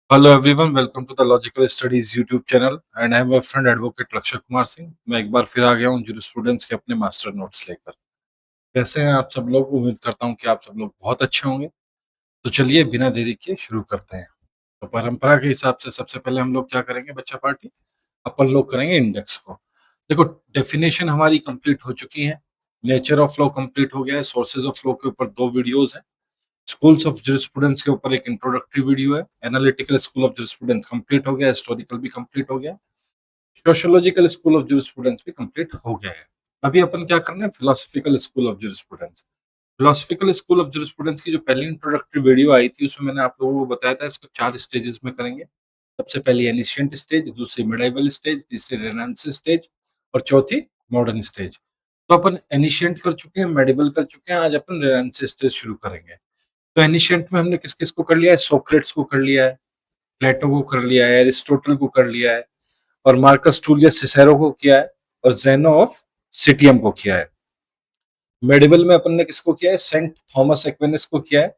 Hello everyone, welcome to the logical studies YouTube channel and I am your friend advocate Lakshya Kumar Singh. मैं एक बार फिर आ गया हूँ जूरिस्प्रूडेंस के अपने मास्टर नोट्स लेकर। कैसे हैं आप सब लोग? उम्मीद करता हूँ कि आप सब लोग बहुत अच्छे होंगे। तो चलिए बिना देरी के शुरू करते हैं। तो परंपरा के हिसाब से सबसे पहले हम लोग क्या करेंगे बच्चा पार्टी? अपन लोग करेंगे इंडेक्स को। देखो, डेफिनेशन हमारी कंप्लीट हो चुकी है, नेचर ऑफ लॉ कंप्लीट हो गया है, सोर्सेज ऑफ लॉ के ऊपर 2 वीडियोस हैं, स्कूल्स ऑफ जूरिस्प्रूडेंस के ऊपर एक इंट्रोडक्टरी वीडियो है, analytical school of jurisprudence complete हो गया, हिस्टोरिकल भी कंप्लीट हो गया, सोशियोलॉजिकल स्कूल ऑफ जूरिस्प्रूडेंस भी कंप्लीट हो गया है। अभी अपन क्या करना है? Philosophical school of jurisprudence. Philosophical school of jurisprudence की जो पहली इंट्रोडक्टरी वीडियो आई थी उसमें मैंने आप लोगों को बताया था इसको 4 स्टेजेस में करेंगे। सबसे पहली एनिशिएंट स्टेज, दूसरी मिडाइवल स्टेज, तीसरी रेनेसांस स्टेज और चौथी मॉडर्न स्टेज। तो अपन एनिशिएंट कर चुके हैं, मेडिवल कर चुके हैं, आज अपन रेनेसांस स्टेज शुरू करेंगे। तो एनिशिएंट में हमने किस किस को कर लिया है? सोक्रेट्स को कर लिया है, प्लेटो को कर लिया है, एरिस्टोटल को कर लिया है, और मार्कस टूलियस सिसेरो को किया है, और जेनो ऑफ सिटियम को किया है। मेडिवल में अपन ने किसको किया है? सेंट थॉमस एक्विनस को किया है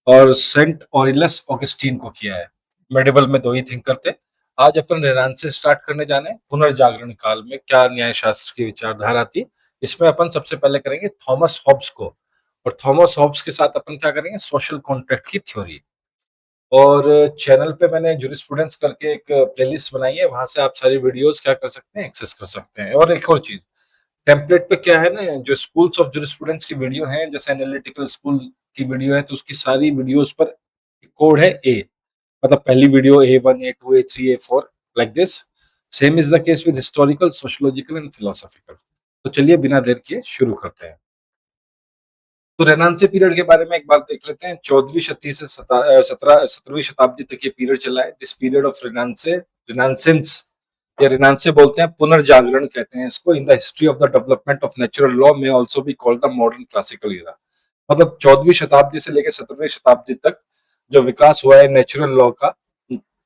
और सेंट ऑरिलस ऑगस्टीन को किया है। मेडिवल में 2 ही थिंकर थे। आज अपन रेनांस से स्टार्ट करने जाने हैं। पुनर्जागरण काल में क्या न्याय शास्त्र की विचारधारा थी, इसमें अपन सबसे पहले करेंगे थॉमस हॉब्स को, और थॉमस हॉब्स के साथ अपन क्या करेंगे? सोशल कॉन्ट्रैक्ट की थ्योरी। और चैनल पे मैंने जूरिस्प्रूडेंस करके एक प्लेलिस्ट बनाई है, वहां से आप सारी वीडियोस क्या कर सकते हैं? एक्सेस कर सकते हैं। और एक और चीज, टेम्पलेट पे क्या है ना, जो स्कूल्स ऑफ जूरिस्प्रूडेंस की वीडियो है, जैसे एनालिटिकल स्कूल की वीडियो है, तो उसकी सारी वीडियोस पर कोड है ए, मतलब पहली video A1 A2 A3 A4 like this. Same is the case with historical, sociological and philosophical. तो चलिए बिना देर किए शुरू करते हैं। तो रेनांसी पीरियड के बारे में एक बार देख लेते हैं। 14वीं शताब्दी से 17वीं शताब्दी तक ये पीरियड चला है। दिस पीरियड ऑफ रिनासेंस या रिनांसे बोलते हैं, पुनर्जागरण कहते हैं इसको। In the history of the development of natural law में also be called the modern classical era. मतलब 14वीं शताब्दी से लेकर 17वीं शताब्दी तक जो विकास हुआ है नेचुरल लॉ का,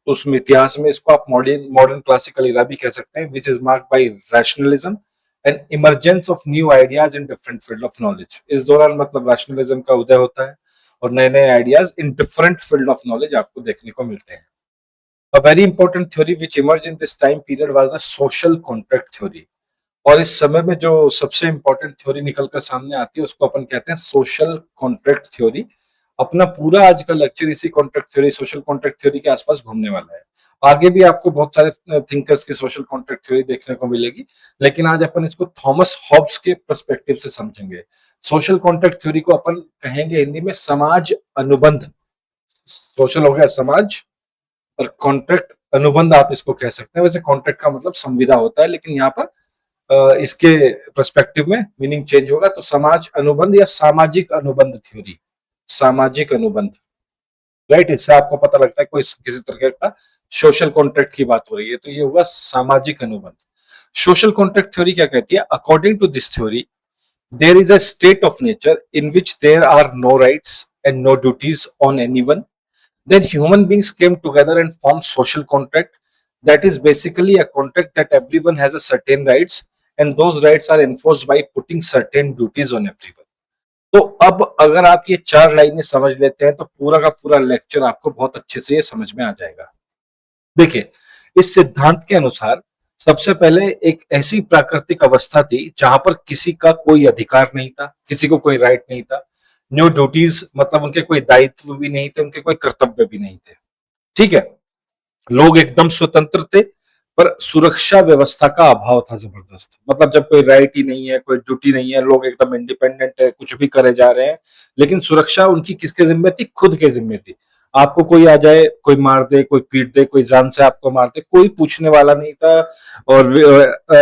उसमें इतिहास में इसको आप मॉडर्न मॉडर्न क्लासिकल एरा भी कह सकते हैं, which is marked by rationalism and emergence of new ideas in different field of knowledge. इस दौरान मतलब रैशनलिज्म का उदय होता है और नए नए ideas in different field of knowledge आपको देखने को मिलते हैं। A very important theory which emerged in this time period was the social contract theory। और इस समय में जो सबसे इंपॉर्टेंट थ्योरी निकलकर सामने आती है उसको अपन कहते हैं सोशल कॉन्ट्रैक्ट थ्योरी। अपना पूरा आज का लेक्चर इसी contract theory, social contract theory के आसपास घूमने वाला है। आगे भी आपको बहुत सारे थिंकर्स की सोशल कॉन्ट्रैक्ट थ्योरी देखने को मिलेगी, लेकिन आज अपन इसको थॉमस हॉब्स के पर्सपेक्टिव से समझेंगे। सोशल कॉन्ट्रैक्ट थ्योरी को अपन कहेंगे हिंदी में समाज अनुबंध। सोशल हो गया समाज, और कॉन्ट्रैक्ट अनुबंध आप इसको कह सकते हैं। वैसे कॉन्ट्रैक्ट का मतलब संविदा होता है, लेकिन यहाँ पर इसके पर्सपेक्टिव में मीनिंग चेंज होगा। तो समाज अनुबंध या सामाजिक अनुबंध थ्योरी, सामाजिक अनुबंध, राइट। इससे आपको पता लगता है कोई किसी तरह का सोशल कॉन्ट्रैक्ट की बात हो रही है, तो ये होगा सामाजिक अनुबंध। सोशल कॉन्ट्रैक्ट थ्योरी क्या कहती है? According to this theory, there is a state of nature in which there are no rights and no duties on anyone. Then human beings came together and formed social contract. That is basically a contract that everyone has a certain rights, and those rights are enforced by putting certain duties on everyone. तो अब अगर आप ये 4 लाइनें समझ लेते हैं तो पूरा का पूरा लेक्चर आपको बहुत अच्छे से ये समझ में आ जाएगा। देखिए, इस सिद्धांत के अनुसार सबसे पहले एक ऐसी प्राकृतिक अवस्था थी जहां पर किसी का कोई अधिकार नहीं था, किसी को कोई राइट नहीं था। न्यू ड्यूटीज मतलब उनके कोई दायित्व भी नहीं थे, उनके कोई कर्तव्य भी नहीं थे। ठीक है, लोग एकदम स्वतंत्र थे, पर सुरक्षा व्यवस्था का अभाव था जबरदस्त। मतलब जब कोई राइट ही नहीं है, कोई ड्यूटी नहीं है, लोग एकदम इंडिपेंडेंट है, कुछ भी करे जा रहे हैं, लेकिन सुरक्षा उनकी किसके जिम्मे थी? खुद के जिम्मे थी। आपको कोई आ जाए, कोई मार दे, कोई पीट दे, कोई जान से आपको मार दे, कोई पूछने वाला नहीं था, और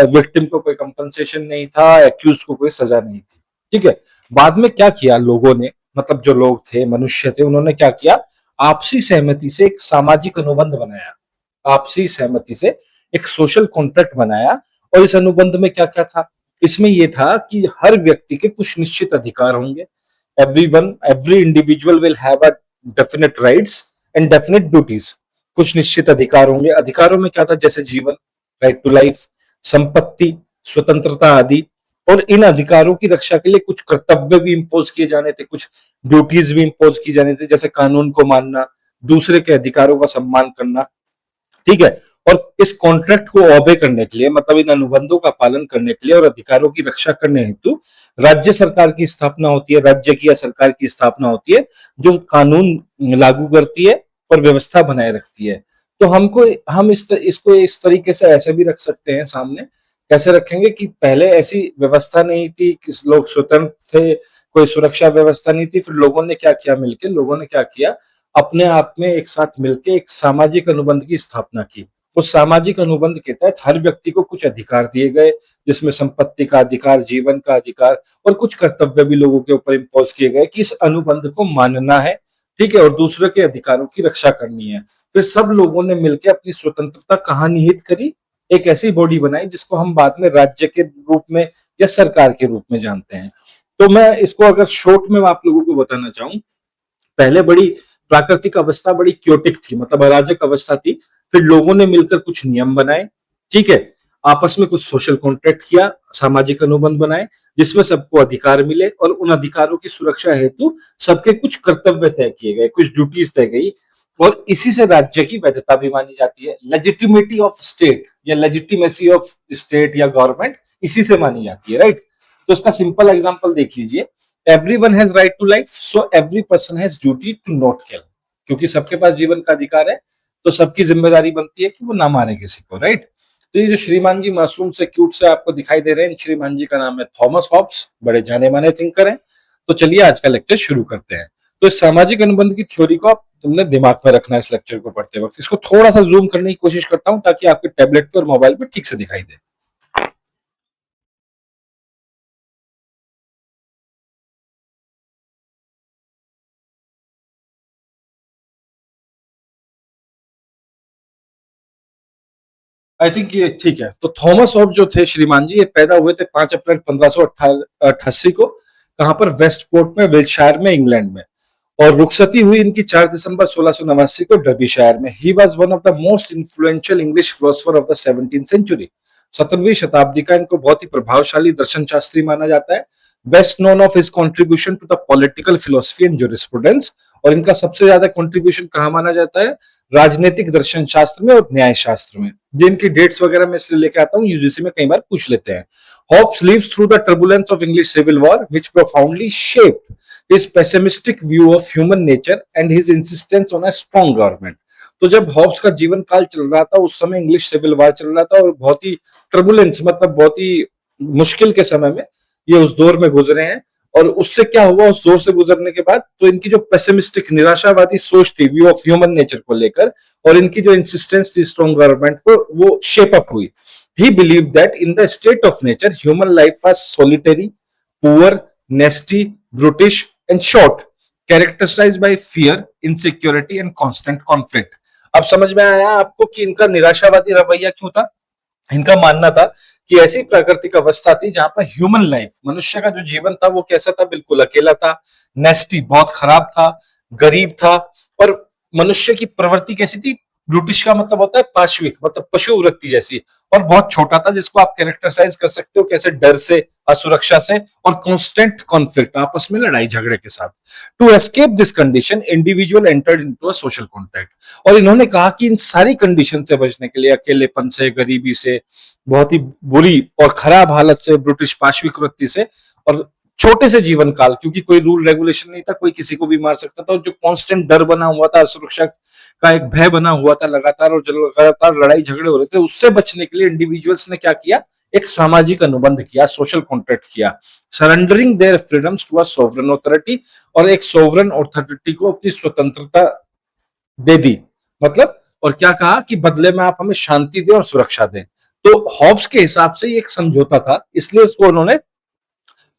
विक्टिम को कोई कंपनसेशन नहीं था, एक्यूज को कोई सजा नहीं थी। ठीक है, बाद में क्या किया लोगों ने, मतलब जो लोग थे, मनुष्य थे, उन्होंने क्या किया? आपसी सहमति से एक सामाजिक अनुबंध बनाया, आपसी सहमति से एक सोशल कॉन्ट्रैक्ट बनाया। और इस अनुबंध में क्या क्या था? इसमें यह था कि हर व्यक्ति के कुछ निश्चित अधिकार होंगे। Every individual will have a definite rights and definite duties. कुछ निश्चित अधिकार होंगे। अधिकारों में क्या था? जैसे जीवन, राइट टू लाइफ, संपत्ति, स्वतंत्रता आदि। और इन अधिकारों की रक्षा के लिए कुछ कर्तव्य भी इंपोज किए जाने थे, कुछ ड्यूटीज भी इंपोज की जाने थे, जैसे कानून को मानना, दूसरे के अधिकारों का सम्मान करना, ठीक है। और इस कॉन्ट्रैक्ट को ओबे करने के लिए, मतलब इन अनुबंधों का पालन करने के लिए और अधिकारों की रक्षा करने हेतु राज्य सरकार की स्थापना होती है, राज्य की या सरकार की स्थापना होती है, जो कानून लागू करती है और व्यवस्था बनाए रखती है। तो हम इसको इस तरीके से ऐसे भी रख सकते हैं सामने। कैसे रखेंगे कि पहले ऐसी व्यवस्था नहीं थी कि लोग स्वतंत्र थे, कोई सुरक्षा व्यवस्था नहीं थी, फिर लोगों ने क्या किया, मिलके लोगों ने क्या किया, अपने आप में एक साथ मिलके एक सामाजिक अनुबंध की स्थापना की। उस सामाजिक अनुबंध के तहत हर व्यक्ति को कुछ अधिकार दिए गए, जिसमें संपत्ति का अधिकार, जीवन का अधिकार और कुछ कर्तव्य भी लोगों के ऊपर इम्पोज किए गए कि इस अनुबंध को मानना है, ठीक है, और दूसरे के अधिकारों की रक्षा करनी है। फिर सब लोगों ने मिलकर अपनी स्वतंत्रता कहाँ निहित करी, एक ऐसी बॉडी बनाई जिसको हम बाद में राज्य के रूप में या सरकार के रूप में जानते हैं। तो मैं इसको अगर शॉर्ट में आप लोगों को बताना चाहूं, पहले बड़ी प्राकृतिक अवस्था बड़ी क्योटिक थी, मतलब अराजक अवस्था थी। फिर लोगों ने मिलकर कुछ नियम बनाए, ठीक है, आपस में कुछ सोशल कॉन्ट्रैक्ट किया, सामाजिक अनुबंध बनाए, जिसमें सबको अधिकार मिले और उन अधिकारों की सुरक्षा हेतु सबके कुछ कर्तव्य तय किए गए, कुछ ड्यूटीज तय गई। और इसी से राज्य की वैधता भी मानी जाती है। लेजिटिमिटी ऑफ स्टेट या लेजिटिमेसी ऑफ स्टेट या गवर्नमेंट इसी से मानी जाती है, राइट। तो इसका सिंपल एग्जांपल देख लीजिए, everyone has right to life, so every person has duty to not kill. क्योंकि सबके पास जीवन का अधिकार है, तो सबकी जिम्मेदारी बनती है कि वो ना मारे किसी को, राइट। तो ये जो श्रीमान जी मासूम से क्यूट से आपको दिखाई दे रहे हैं, श्रीमान जी का नाम है थॉमस हॉब्स, बड़े जाने माने थिंकर हैं। तो चलिए आज का लेक्चर शुरू करते हैं। तो इस सामाजिक अनुबंध की थ्योरी को आप तुमने दिमाग में रखना है इस लेक्चर को पढ़ते वक्त। इसको थोड़ा सा जूम करने की कोशिश करता हूं ताकि आपके टैबलेट पे और मोबाइल पे ठीक से दिखाई दे। आई थिंक ये ठीक है। तो थॉमस हॉब जो थे श्रीमान जी, ये पैदा हुए थे 5 अप्रैल 1588 को। कहां पर? वेस्टपोर्ट में, विल्टशायर में, इंग्लैंड में। और रुखसती हुई इनकी 4 दिसंबर 1689 को डर्बीशायर में। He was one of the most influential English philosopher of the 17th century. 17वीं शताब्दी का इनको बहुत ही प्रभावशाली दर्शन शास्त्री माना जाता है। Best known of his contribution to the political philosophy and jurisprudence. और इनका सबसे ज्यादा कॉन्ट्रीब्यूशन कहाँ माना जाता है? राजनीतिक दर्शन शास्त्र में और न्याय शास्त्र में। जिनकी डेट्स वगैरह मैं इसलिए लेके आता हूँ, यूजीसी में कई बार पूछ लेते हैं। Hobbes lives through the turbulence of English Civil War, which profoundly shaped his pessimistic view of human nature and his insistence on a strong government. तो जब हॉब्स का जीवन काल चल रहा था, उस समय इंग्लिश सिविल वॉर चल रहा था और बहुत ही टर्बुलेंस, मतलब बहुत ही मुश्किल के समय में ये उस दौर में गुजरे हैं। और उससे क्या हुआ, उस दौर से गुजरने के बाद तो इनकी जो पेसिमिस्टिक, निराशावादी सोच थी व्यू ऑफ ह्यूमन नेचर को लेकर, और इनकी जो इंसिस्टेंस थी स्ट्रॉन्ग गवर्नमेंट को, वो शेप अप हुई। He believed that in the state of nature, human life was solitary, poor, nasty, brutish, and short, characterized by fear, insecurity, and constant conflict. अब समझ में आया आपको कि इनका निराशावादी रवैया क्यों था? इनका मानना था कि ऐसी प्राकृतिक अवस्था थी जहां पर ह्यूमन लाइफ, मनुष्य का जो जीवन था वो कैसा था? बिल्कुल अकेला था, नेस्टी, बहुत खराब था, गरीब था। और मनुष्य की प्रवृत्ति कैसी थी? ब्रूटिश का मतलब होता है पाश्विक, मतलब पशु वृत्ति जैसी। और बहुत छोटा था, जिसको आप कैरेक्टराइज कर सकते हो कैसे? डर से, असुरक्षा से और कांस्टेंट कॉन्फ्लिक्ट, आपस में लड़ाई झगड़े के साथ। To escape this condition, individual entered into a social contact. और इन्होंने कहा कि इन सारी कंडीशन से बचने के लिए, अकेलेपन से, गरीबी से, बहुत ही बुरी और खराब हालत से, ब्रिटिश पाश्विक वृत्ति से, और छोटे से जीवन काल, क्योंकि कोई रूल रेगुलेशन नहीं था, कोई किसी को भी मार सकता था, और जो कांस्टेंट डर बना हुआ था, सुरक्षा का एक भय बना हुआ था लगातार, और लगातार लड़ाई झगड़े हो रहे थे, उससे बचने के लिए इंडिविजुअल्स ने क्या किया? एक सामाजिक अनुबंध किया, सोशल कॉन्ट्रैक्ट किया, surrendering their freedoms to a sovereign authority. और एक सोवरेन अथॉरिटी को अपनी स्वतंत्रता दे दी। मतलब, और क्या कहा कि बदले में आप हमें शांति दें और सुरक्षा दें। तो हॉब्स के हिसाब से ये एक समझौता था, इसलिए इसको उन्होंने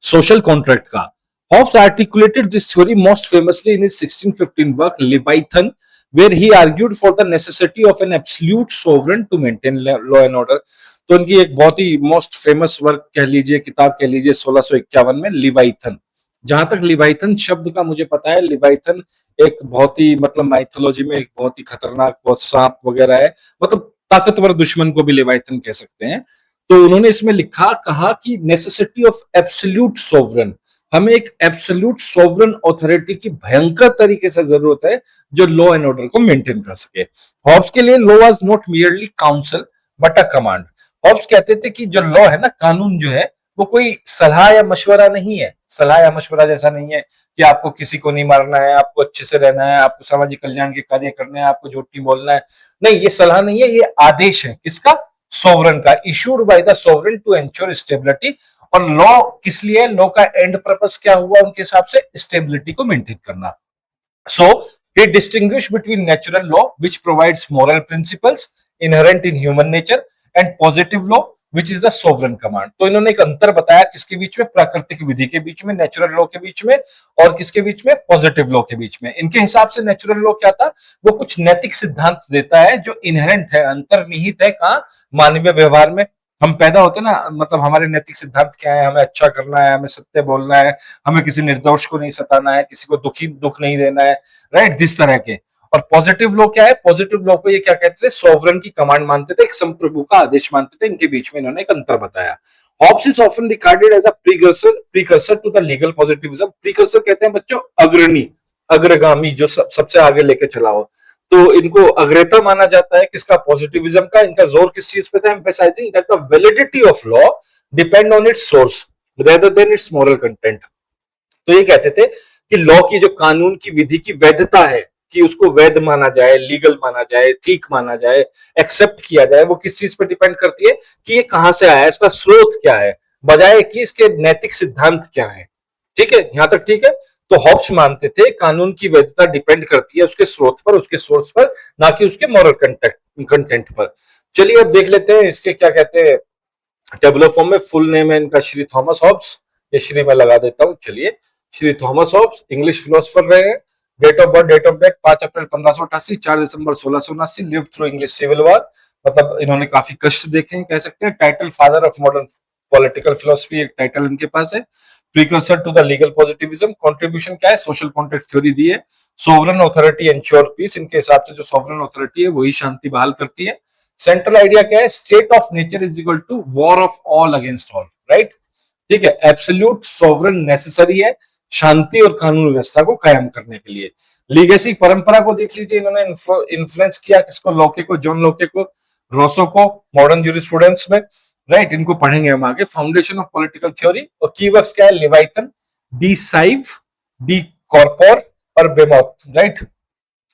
सोशल कॉन्ट्रैक्ट का। Hobbes articulated this theory most famously in his 1615 work Leviathan, where he argued for the necessity of an absolute sovereign to maintain law and order. तो इनकी एक बहुत ही मोस्ट फेमस वर्क कह लीजिए, किताब कह लीजिए, 1651 में लिवाइथन। जहां तक लिवाइथन शब्द का मुझे पता है, लिवाइथन एक बहुत ही, मतलब माइथोलॉजी में एक बहुत ही खतरनाक, बहुत सांप वगैरह है, मतलब ताकतवर दुश्मन को भी लिवाइथन कह सकते हैं। तो उन्होंने इसमें लिखा, कहा कि नेसेसिटी ऑफ एब्सोल्यूट सोवरेन, हमें एक एब्सोल्यूट सोवरेन अथॉरिटी की भयंकर तरीके से जरूरत है जो लॉ एंड ऑर्डर को मेंटेन कर सके। हॉब्स के लिए law was not merely council but a command. Hobbes कहते थे कि जो लॉ है ना, कानून जो है, वो कोई सलाह या मशवरा नहीं है। सलाह या मशवरा जैसा नहीं है कि आपको किसी को नहीं मारना है, आपको अच्छे से रहना है, आपको सामाजिक कल्याण के कार्य करने हैं, आपको झूठ नहीं बोलना है। नहीं, ये सलाह नहीं है, ये आदेश है। किसका? सोवरेन का, issued by the sovereign to ensure stability. और लॉ किस लिए? लॉ का एंड पर्पस क्या हुआ उनके हिसाब से? स्टेबिलिटी को मेंटेन करना। So he distinguished between natural law, which provides moral principles inherent in human nature, and positive law, which is the sovereign command. तो इन्होंने एक अंतर बताया किसके बीच में? प्राकृतिक विधि के बीच में, नेचुरल लॉ के बीच में, और किसके बीच में? पॉजिटिव लॉ के बीच में। इनके हिसाब से नेचुरल लॉ क्या था? वो कुछ नैतिक सिद्धांत देता है जो इनहेरेंट है, अंतर्निहित है। कहाँ? मानवीय व्यवहार में। हम पैदा होते ना, मतलब हमारे नैतिक सिद्धांत क्या है? हमें अच्छा करना है, हमें सत्य बोलना है, हमें किसी निर्दोष को नहीं सताना है, किसी को दुख नहीं देना है, राइट? जिस तरह के। और पॉजिटिव लॉ क्या है? पॉजिटिव लॉ को ये क्या कहते थे? सोवरेन की कमांड मानते थे, एक संप्रभु का आदेश मानते थे। इनके बीच में इन्होंने एक अंतर बताया। Hobbes is often regarded as a precursor to the legal positivism. Precursor कहते हैं बच्चों अग्रणी, अग्रगामी, जो सबसे आगे लेके चला हो। तो इनको अग्रता माना जाता है। किसका? पॉजिटिविज्म का। इनका जोर किस चीज पे था? Emphasizing that the validity of law depend on it's source rather than it's moral content. तो ये कहते थे कि लॉ की, जो कानून की विधि की वैधता है, कि उसको वैध माना जाए, लीगल माना जाए, ठीक माना जाए, एक्सेप्ट किया जाए, वो किस चीज पर डिपेंड करती है? कि ये कहां से आया, इसका स्रोत क्या है, बजाय कि इसके नैतिक सिद्धांत क्या है। ठीक है, यहां तक ठीक है। तो हॉब्स मानते थे कानून की वैधता डिपेंड करती है उसके स्रोत पर, उसके सोर्स पर, ना कि उसके मॉरल कंटेंट पर। चलिए अब देख लेते हैं इसके क्या कहते हैं टेबुलर फॉर्म में। फुल नेम है इनका श्री थॉमस हॉब्स। ये श्री मैं लगा देता हूं। चलिए, Shri Thomas Hobbes English philosopher रहे हैं। Date of birth, 5 April 1588, 4 December 1679। Live through English civil war, मतलब इन्होंने काफी कष्ट देखे हैं, कह सकते हैं। Title father of modern political philosophy, एक टाइटल इनके पास है। Precursor to the legal positivism. Contribution क्या है? सोशल कॉन्ट्रैक्ट थ्योरी दी है। Sovereign authority ensure peace. इनके हिसाब से जो सोवरेन अथॉरिटी है वही शांति बहाल करती है। सेंट्रल आइडिया क्या है? State of nature is equal to war of all against all, right? ठीक है, एब्सोल्यूट सोवरेन नेसेसरी है शांति और कानून व्यवस्था को कायम करने के लिए। लीगेसी, परंपरा को देख लीजिए, इन्होंने इन्फ्लुएंस किया किसको? लॉके को, जॉन लॉके को, रोसो को, मॉडर्न ज्यूरिस्प्रूडेंस में, राइट? इनको पढ़ेंगे हम आगे। फाउंडेशन ऑफ पॉलिटिकल थ्योरी, और कीवर्ड्स क्या है? Leviathan, De Cive, De Corpore और Behemoth, right?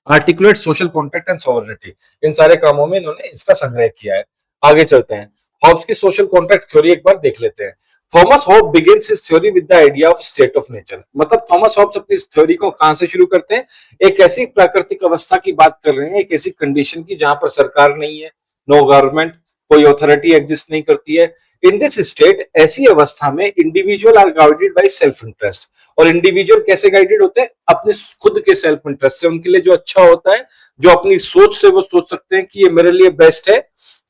Articulate, social contract and sovereignty. इन सारे कामों में इन्होंने इसका संग्रह किया है। आगे चलते हैं, हॉब्स की सोशल कॉन्ट्रैक्ट थ्योरी एक बार देख लेते हैं। Thomas hob begins his theory with the idea of state of nature. मतलब थॉमस हॉब्स अपनी थ्योरी को कहां से शुरू करते हैं? एक ऐसी प्राकृतिक अवस्था की बात कर रहे हैं, एक ऐसी कंडीशन की जहां पर सरकार नहीं है, नो गवर्नमेंट, कोई अथॉरिटी एग्जिस्ट नहीं करती है। इन दिस स्टेट, ऐसी अवस्था में individual are guided by self interest. और इंडिविजुअल कैसे गाइडेड होते हैं? अपने खुद के सेल्फ इंटरेस्ट से। उनके लिए जो अच्छा होता है, जो अपनी सोच से वो सोच सकते हैं कि ये मेरे लिए बेस्ट है,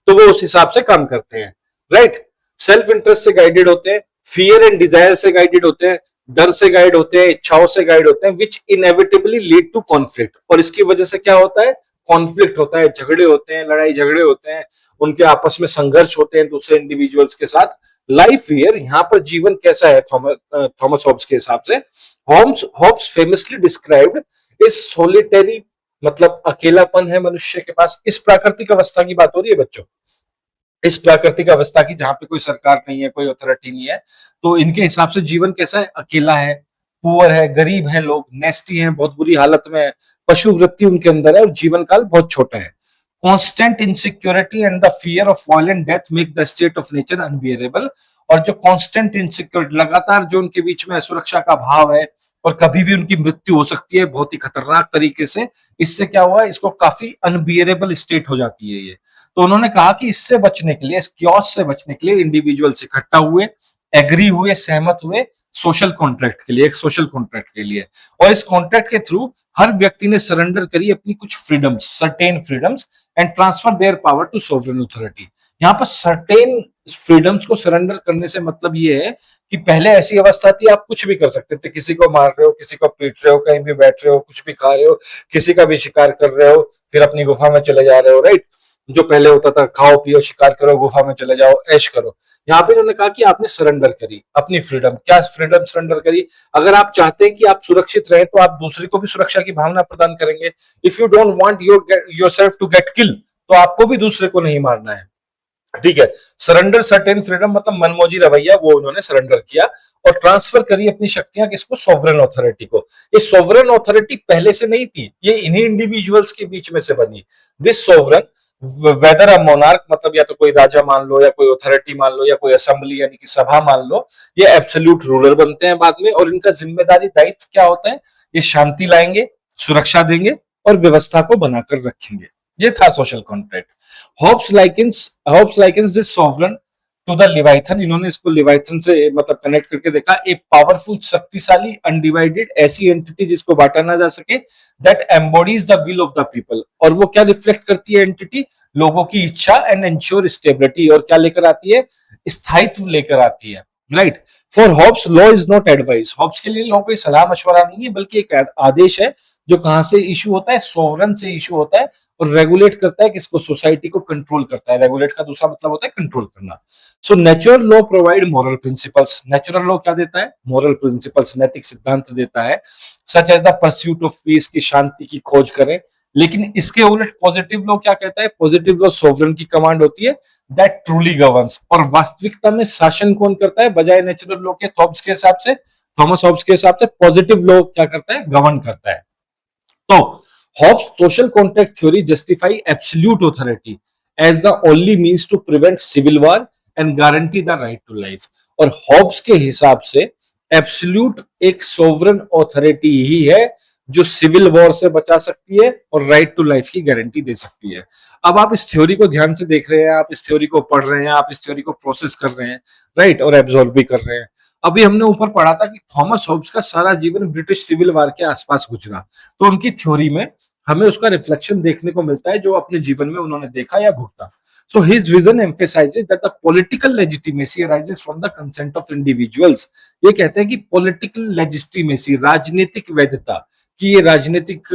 तो वो उस हिसाब से काम करते हैं, राइट? सेल्फ इंटरेस्ट से गाइडेड होते हैं, फियर एंड डिजायर से गाइडेड होते हैं, डर से गाइड होते हैं, इच्छाओं से गाइड होते हैं, विच इनएविटेबली लीड टू कॉन्फ्लिक्ट। और इसकी वजह से क्या होता है? कॉन्फ्लिक्ट होता है, झगड़े होते हैं, लड़ाई झगड़े होते हैं, उनके आपस में संघर्ष होते हैं दूसरे इंडिविजुअल्स के साथ। लाइफ हियर, यहां पर जीवन कैसा है थॉमस हॉब्स के हिसाब से? Hobbes famously described is solitary, मतलब अकेलापन है मनुष्य के पास। इस प्राकृतिक अवस्था की बात हो रही है बच्चों, इस प्राकृतिक अवस्था की, जहां पे कोई सरकार नहीं है, कोई अथॉरिटी नहीं है। तो इनके हिसाब से जीवन कैसा है? अकेला है, पुअर है, गरीब है लोग, नेस्टी हैं, बहुत बुरी हालत में है, पशु वृत्ति उनके अंदर है, और जीवन काल बहुत छोटा है। Constant insecurity and the fear of violent death make the state of nature unbearable. और जो कॉन्स्टेंट इनसिक्योरिटी, लगातार जो उनके बीच में असुरक्षा का भाव है, और कभी भी उनकी मृत्यु हो सकती है बहुत ही खतरनाक तरीके से, इससे क्या हुआ? इसको काफी अनबियरेबल स्टेट हो जाती है ये। तो उन्होंने कहा कि इससे बचने के लिए, इस क्योस से बचने के लिए इंडिविजुअल्स इकट्ठा हुए, एग्री हुए, सहमत हुए सोशल कॉन्ट्रैक्ट के लिए, एक सोशल कॉन्ट्रैक्ट के लिए। और इस कॉन्ट्रैक्ट के थ्रू हर व्यक्ति ने सरेंडर करी अपनी कुछ freedoms, certain freedoms, and transfer their power to sovereign authority. यहाँ पर सर्टेन फ्रीडम्स को सरेंडर करने से मतलब ये है कि पहले ऐसी अवस्था थी आप कुछ भी कर सकते थे, किसी को मार रहे हो, किसी को पीट रहे हो, कहीं भी बैठ रहे हो, कुछ भी खा रहे हो, किसी का भी शिकार कर रहे हो, फिर अपनी गुफा में चले जा रहे हो, राइट? जो पहले होता था खाओ पियो शिकार करो गुफा में चले जाओ ऐश करो, यहाँ पे इन्होंने कहा कि आपने सरेंडर करी अपनी फ्रीडम। क्या फ्रीडम सरेंडर करी? अगर आप चाहते हैं कि आप सुरक्षित रहें तो आप दूसरे को भी सुरक्षा की भावना प्रदान करेंगे। If you don't want yourself to get kill, तो आपको भी दूसरे को नहीं मारना है, ठीक है। सरेंडर सर्टेन फ्रीडम मतलब मनमौजी रवैया, वो उन्होंने सरेंडर किया और ट्रांसफर करी अपनी शक्तियां किसको? सॉवरेन अथॉरिटी को। ये सॉवरेन अथॉरिटी पहले से नहीं थी, ये इन्हीं इंडिविजुअल्स के बीच में से बनी। This sovereign, weather a monarch मतलब या तो कोई राजा मान लो या कोई अथॉरिटी मान लो या कोई असेंबली यानी कि सभा मान लो, ये एब्सोल्यूट रूलर बनते हैं बाद में। और इनका जिम्मेदारी दायित्व क्या होता है? ये शांति लाएंगे, सुरक्षा देंगे और व्यवस्था को बनाकर रखेंगे। ये था social contract. Hobbes likens this sovereign to the Leviathan. इन्होंने इसको लिवाइथन से मतलब कनेक्ट करके देखा, एक पावरफुल, शक्तिशाली, अनडिवाइडेड ऐसी एंटिटी जिसको बांटा ना जा सके, that embodies the will of the people. और वो क्या रिफ्लेक्ट करती है एंटिटी? लोगों की इच्छा, एंड एंश्योर स्टेबिलिटी। और क्या लेकर आती है? स्थायित्व लेकर आती है, right. For Hobbes law is not advice. Hobbes के लिए लॉ कोई सलाह मशवरा नहीं है, बल्कि एक आदेश है जो कहां से इशू होता है? सोवरन से इशू होता है और रेगुलेट करता है किसको? सोसाइटी को कंट्रोल करता है। रेगुलेट का दूसरा मतलब होता है कंट्रोल करना। So natural law provide moral principles. Natural law क्या देता है? मॉरल प्रिंसिपल्स, नैतिक सिद्धांत देता है। Such as the pursuit of peace, की शांति की खोज करें। लेकिन इसके उलट पॉजिटिव लॉ क्या कहता है? पॉजिटिव लॉ सोवरेन की कमांड होती है, दैट ट्रूली गवर्न्स। और वास्तविकता में शासन कौन करता है? बजाय नेचुरल लॉ के थॉमस के हिसाब से, थॉमस हॉब्स के हिसाब से पॉजिटिव लॉ क्या करता है? गवर्न करता है। तो Hobbes social contract theory justify absolute authority as the only means to prevent civil war and guarantee the right to life. और हॉब्स के हिसाब से एब्सोल्यूट एक सोवरेन ऑथोरिटी ही है जो सिविल वॉर से बचा सकती है और राइट टू लाइफ की गारंटी दे सकती है। अब आप इस थ्योरी को ध्यान से देख रहे हैं, आप इस थ्योरी को पढ़ रहे हैं, आप इस थ्योरी को प्रोसेस कर रहे हैं, राइट, और एब्जॉर्ब भी कर रहे हैं। अभी हमने ऊपर पढ़ा था कि थॉमस हॉब्स का सारा जीवन ब्रिटिश सिविल वॉर के आसपास गुजरा, तो उनकी थ्योरी में हमें उसका रिफ्लेक्शन देखने को मिलता है जो अपने जीवन में उन्होंने देखा या भुगता। So his vision emphasizes that the political legitimacy arises from the consent of individuals। ये कहते हैं कि political legitimacy, राजनीतिक वैधता, कि ये राजनीतिक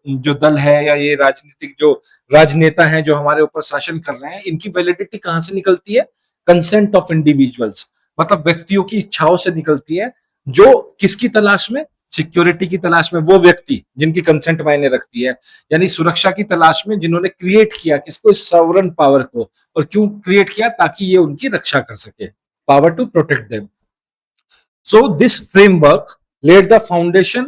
जो दल है या ये राजनीतिक जो राजनेता हैं जो हमारे ऊपर शासन कर रहे हैं, इनकी वैलिडिटी कहां से निकलती है? कंसेंट ऑफ इंडिविजुअल्स, मतलब व्यक्तियों की इच्छाओं से निकलती है, जो किसकी तलाश में? सिक्योरिटी की तलाश में। वो व्यक्ति जिनकी कंसेंट मायने रखती है, यानी सुरक्षा की तलाश में, जिन्होंने क्रिएट किया किसको? इस सॉवरेन पावर को। और क्यों क्रिएट किया? ताकि ये उनकी रक्षा कर सके, power to protect them. So this framework laid the foundation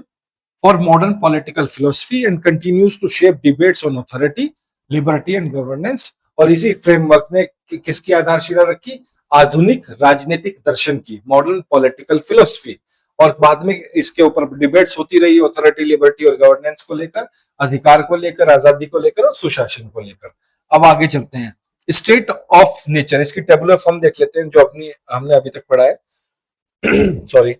for modern political philosophy and continues to shape debates on authority, liberty and governance। और इसी फ्रेमवर्क ने किसकी आधारशिला रखी? आधुनिक राजनीतिक दर्शन की, मॉडर्न पॉलिटिकल फिलोसफी। और बाद में इसके ऊपर डिबेट्स होती रही ऑथोरिटी, लिबर्टी और गवर्नेंस को लेकर, अधिकार को लेकर, आजादी को लेकर और सुशासन को लेकर। अब आगे चलते हैं। स्टेट ऑफ नेचर, इसकी टेबुलर फॉर्म देख लेते हैं जो अपनी हमने अभी तक पढ़ा है। Sorry,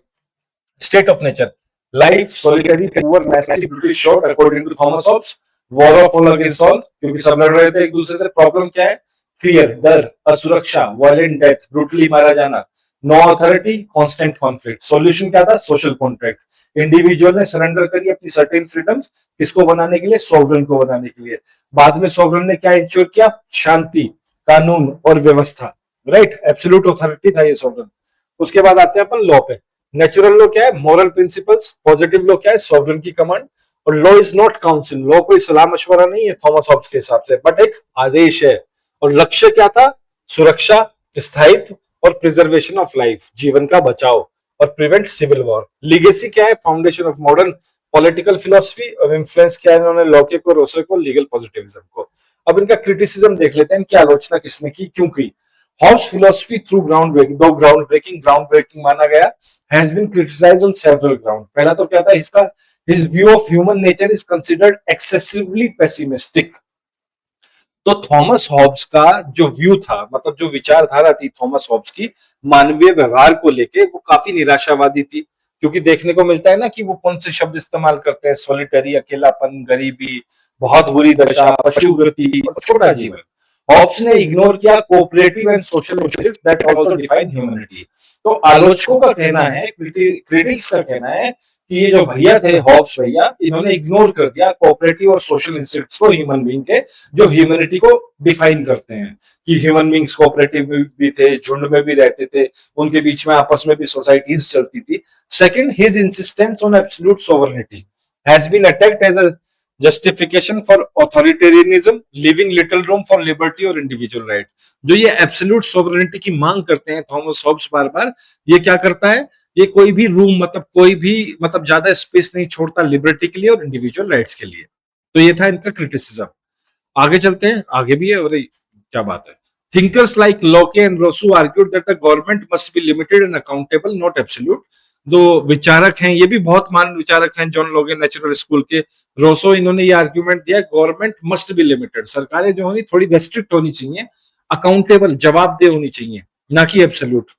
state of nature, life, solitary, poor, massive, brutally, short, according to Thomas Hobbes. War of all against all, क्योंकि सब लड़ रहे थे एक दूसरे से। प्रॉब्लम क्या है? फियर, डर, असुरक्षा, वायलेंट डेथ, ब्रूटली मारा जाना। No authority, constant conflict. Solution क्या था? Social contract. इंडिविजुअल ने सरेंडर करी अपनी सर्टेन फ्रीडम्स, किसको बनाने के लिए? सॉवरेन को बनाने के लिए। बाद में सॉवरेन ने क्या इंश्योर किया? शांति, कानून और व्यवस्था, राइट। एब्सोल्यूट अथॉरिटी था ये सॉवरेन। उसके बाद आते हैं अपन लॉ पे। नेचुरल लॉ क्या है? Moral principles. पॉजिटिव लॉ क्या है? सॉवरेन की कमांड। और law is not council, law कोई सलाह मशवरा नहीं है थॉमस हॉब्स के हिसाब से, बट एक आदेश है। और लक्ष्य क्या था? सुरक्षा, स्थायित्व और प्रिजर्वेशन ऑफ लाइफ, जीवन का बचाव, और प्रिवेंट सिविल वॉर। लीगेसी क्या है? Foundation of modern political philosophy. और इन्फ्लुएंस किया इन्होंने लॉके को, रोसे को, लीगल पॉजिटिविज्म को। अब इनका क्रिटिसिज्म देख लेते हैं, इनकी आलोचना किसने की, क्यों की। Hobbes philosophy through ground breaking, दो ग्राउंड ब्रेकिंग माना गया, has been criticised on several ground. पहला तो क्या था इसका? His view of human nature is considered excessively pessimistic. तो थॉमस हॉब्स का जो व्यू था, मतलब जो विचारधारा थी थॉमस हॉब्स की मानवीय व्यवहार को लेके, वो काफी निराशावादी थी। क्योंकि देखने को मिलता है ना कि वो कौन से शब्द इस्तेमाल करते हैं? सॉलिटरी, अकेलापन, गरीबी, बहुत बुरी दशा, पशुवृत्ति और छोटा जीवन। हॉब्स ने इग्नोर किया cooperative and social motives that also define humanity. तो आलोचकों का कहना है, क्रिटिक्स का कहना है कि ये जो भैया थे हॉब्स भैया, इन्होंने इग्नोर कर दिया कोऑपरेटिव और सोशल इंस्टिंक्ट्स को ह्यूमन बीइंग के, जो ह्यूमैनिटी को डिफाइन करते हैं कि ह्यूमन बीइंग्स कोऑपरेटिव में भी थे, झुंड में भी रहते थे, उनके बीच में आपस में भी सोसाइटीज चलती थी। Second, his insistence on absolute sovereignty has been attacked as a justification for authoritarianism, living little room for liberty और इंडिविजुअल राइट। जो ये एब्सोल्यूट सोवरेनिटी की मांग करते हैं थॉमस हॉब्स बार बार, ये क्या करता है, ये कोई भी रूम मतलब कोई भी मतलब ज्यादा स्पेस नहीं छोड़ता लिबर्टी के लिए और इंडिविजुअल राइट्स के लिए। तो ये था इनका क्रिटिसिज्म। आगे चलते हैं, आगे भी है, अरे क्या बात है। Thinkers like Locke and Rossouw argued that the government must be limited and accountable, not absolute. दो विचारक हैं, ये भी बहुत महान विचारक हैं, जॉन लॉगे नेचुरल स्कूल के, रोसो, इन्होंने ये आर्ग्यूमेंट दिया गवर्नमेंट मस्ट बी लिमिटेड, सरकारें जो होनी थोड़ी रेस्ट्रिक्ट होनी चाहिए, अकाउंटेबल जवाबदेह होनी चाहिए, ना कि absolute.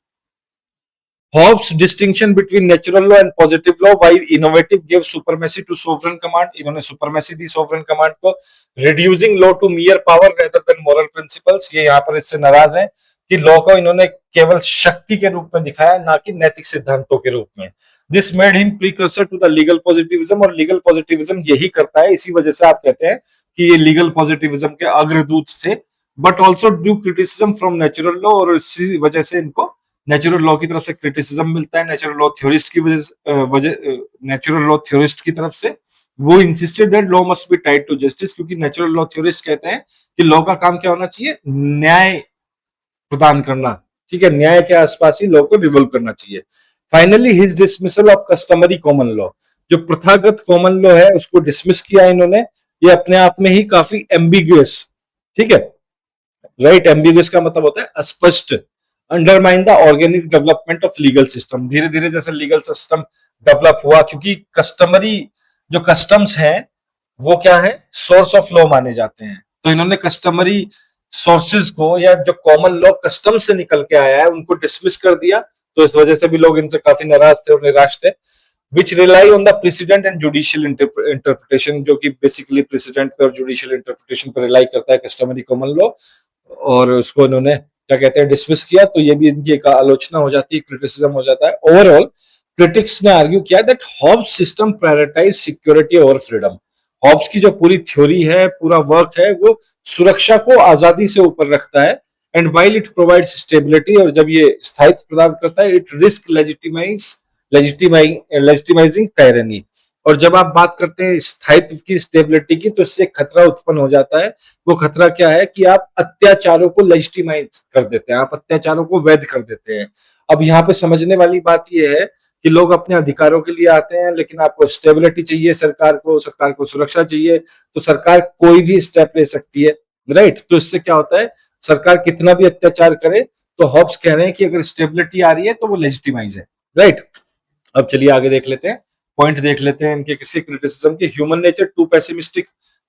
Hobbes' distinction between natural law and positive law, while innovative, gave supremacy to sovereign command. इन्होंने supremacy दी sovereign command को, reducing law to mere power rather than moral principles. ये यहाँ पर इससे नाराज हैं कि law को इन्होंने केवल शक्ति के रूप में दिखाया, ना कि नैतिक सिद्धांतों के रूप में. This made him precursor to the legal positivism, और legal positivism यही करता है, इसी वजह से आप कहते हैं कि ये legal positivism के अग्रदूत थे. But also due criticism from natural law, और इसी वजह से इनको नेचुरल लॉ की तरफ से क्रिटिसिज्म मिलता है, नेचुरल लॉ थ्योरिस्ट की वजह नेचुरल लॉ थ्योरिस्ट की तरफ से. वो insisted that law must be tied to justice, क्योंकि नेचुरल लॉ थ्योरिस्ट कहते हैं कि लॉ का काम क्या होना चाहिए, न्याय प्रदान करना, ठीक है, न्याय के आसपास ही लॉ को रिवॉल्व करना चाहिए. Finally his dismissal of customary common law, जो प्रथागत कॉमन लॉ है उसको डिसमिस किया इन्होंने. ये अपने आप में ही काफी एम्बिग्युअस, ठीक है, राइट, एम्बिग्युअस का मतलब होता है अस्पष्ट. Undermine the organic development of legal system, धीरे धीरे जैसे लीगल सिस्टम डेवलप हुआ, क्योंकि कस्टमरी जो कस्टम्स हैं वो क्या है, सोर्स ऑफ लॉ माने जाते हैं, तो इन्होंने कस्टमरी सोर्सेज को, या जो कॉमन लॉ कस्टम से निकल के आया है, उनको डिसमिस कर दिया. तो इस वजह से भी लोग इनसे काफी नाराज थे और निराश थे. Which rely on the president and judicial interpretation, जो कि बेसिकली प्रेसिडेंट पे और जुडिशियल इंटरप्रिटेशन पर रिलाई करता है कस्टमरी कॉमन लॉ, और उसको इन्होंने क्या कहते हैं डिसमिस किया. तो ये भी इनकी एक आलोचना हो जाती है, क्रिटिसिज्म हो जाता है. ओवरऑल क्रिटिक्स ने आर्ग्यू किया that Hobbes system prioritise security over freedom. Hobbes की जो पूरी थ्योरी है, पूरा वर्क है, वो सुरक्षा को आजादी से ऊपर रखता है. And while it provides stability, और जब ये स्थायित्व प्रदान करता है, इट रिस्क लेजिटिमाइजिंग टायरनी. और जब आप बात करते हैं स्थायित्व की, स्टेबिलिटी की, तो इससे खतरा उत्पन्न हो जाता है. वो खतरा क्या है कि आप अत्याचारों को लेजिटिमाइज कर देते हैं, आप अत्याचारों को वैध कर देते हैं. अब यहाँ पे समझने वाली बात यह है कि लोग अपने अधिकारों के लिए आते हैं, लेकिन आपको स्टेबिलिटी चाहिए, सरकार को सुरक्षा चाहिए, तो सरकार कोई भी स्टेप ले सकती है, राइट. तो इससे क्या होता है, सरकार कितना भी अत्याचार करे, तो हॉब्स कह रहे हैं कि अगर स्टेबिलिटी आ रही है तो वो लेजिटिमाइज है, राइट. अब चलिए आगे देख लेते हैं, पॉइंट देख लेते हैं इनके किसी क्रिटिसिज्म के. ह्यूमन नेचर टू पेसिमिस्टिक,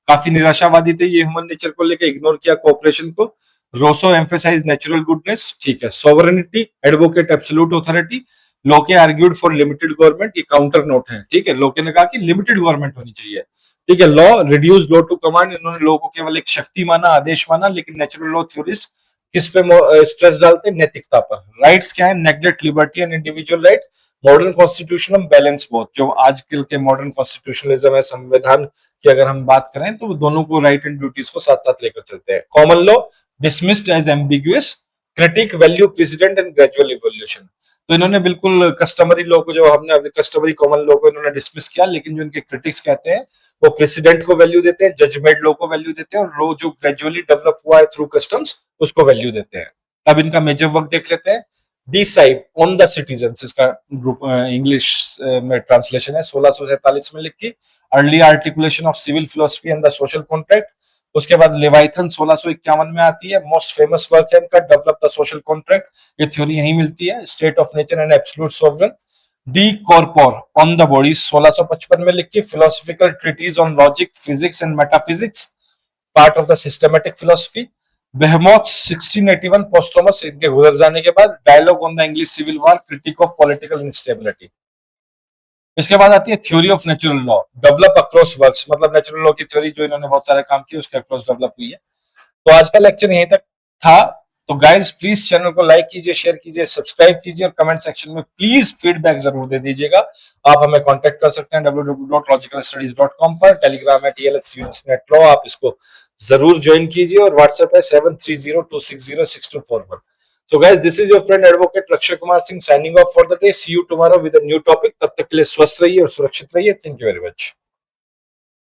काफी निराशावादी थे ये ह्यूमन नेचर को लेकर, इग्नोर किया कोऑपरेशन को. रोसो एम्फेसाइज नेचुरल गुडनेस, ठीक है. Sovereignty, advocate absolute authority. लोके आर्ग्यूड फॉर लिमिटेड गवर्नमेंट, ये काउंटर नोट है, ठीक है. लोके ने कहा कि लिमिटेड गवर्नमेंट होनी चाहिए, ठीक है. Law reduce law to command, इन्होंने लॉ को केवल एक शक्ति माना, आदेश माना. लेकिन नेचुरल लॉ थ्योरिस्ट किस पे स्ट्रेस डालते हैं, नैतिकता पर. राइट्स क्या है, neglect liberty and individual right. Modern constitution balance both, जो आजकल के मॉडर्न कॉन्स्टिट्यूशनलिज्म है, संविधान की अगर हम बात करें, तो वो दोनों को राइट एंड ड्यूटीज को साथ साथ लेकर चलते हैं. Common law dismissed as ambiguous, critic value precedent and gradual evolution. तो इन्होंने बिल्कुल कस्टमरी लॉ को, जो हमने अभी कस्टमरी कॉमन लॉ को इन्होंने डिसमिस किया, लेकिन जो इनके क्रिटिक्स कहते हैं वो प्रेसिडेंट को वैल्यू देते हैं, जजमेंट लॉ को वैल्यू देते हैं, और लॉ जो ग्रेजुअली डेवलप हुआ है थ्रू कस्टम्स उसको वैल्यू देते हैं. अब इनका मेजर वर्क देख लेते हैं. डिसाइड ऑन द सिटीजन, इसका ग्रुप इंग्लिश में ट्रांसलेशन है, 1647 में लिखी. Early articulation of civil philosophy and the social contract. उसके बाद लेवाइथन 1651 में आती है, मोस्ट फेमस वर्क है इनका, डेवलप द सोशल कॉन्ट्रैक्ट. ये थ्योरी यही मिलती है. State of nature and absolute sovereign. De Corpore on the body 1655 में लिखी. Philosophical treatise on logic, physics and metaphysics, part of the systematic philosophy. Behemoth 1681 posthumous, इनके गुजर जाने के बाद. Dialogue on the English civil war, critique of political instability. इसके बाद आती है theory of natural law, develop across works, मतलब नेचुरल लॉ की थ्योरी जो इन्होंने बहुत सारे काम किए उसके अक्रॉस डेवलप हुई है. तो आज का लेक्चर यहीं तक था. तो गाइज प्लीज चैनल को लाइक कीजिए, शेयर कीजिए, सब्सक्राइब कीजिए और कमेंट सेक्शन में प्लीज फीडबैक जरूर दे दीजिएगा। आप हमें कांटेक्ट कर सकते हैं www.logicalstudies.com पर। टेलीग्राम है TLX आप इसको जरूर ज्वाइन कीजिए और व्हाट्सएप है 7302606241। So guys, this is your friend advocate Lakshay Kumar Singh signing off for the day. See you tomorrow with a new topic. तब तक के लिए स्वस्थ रहिए और सुरक्षित रहिए। Thank you very much.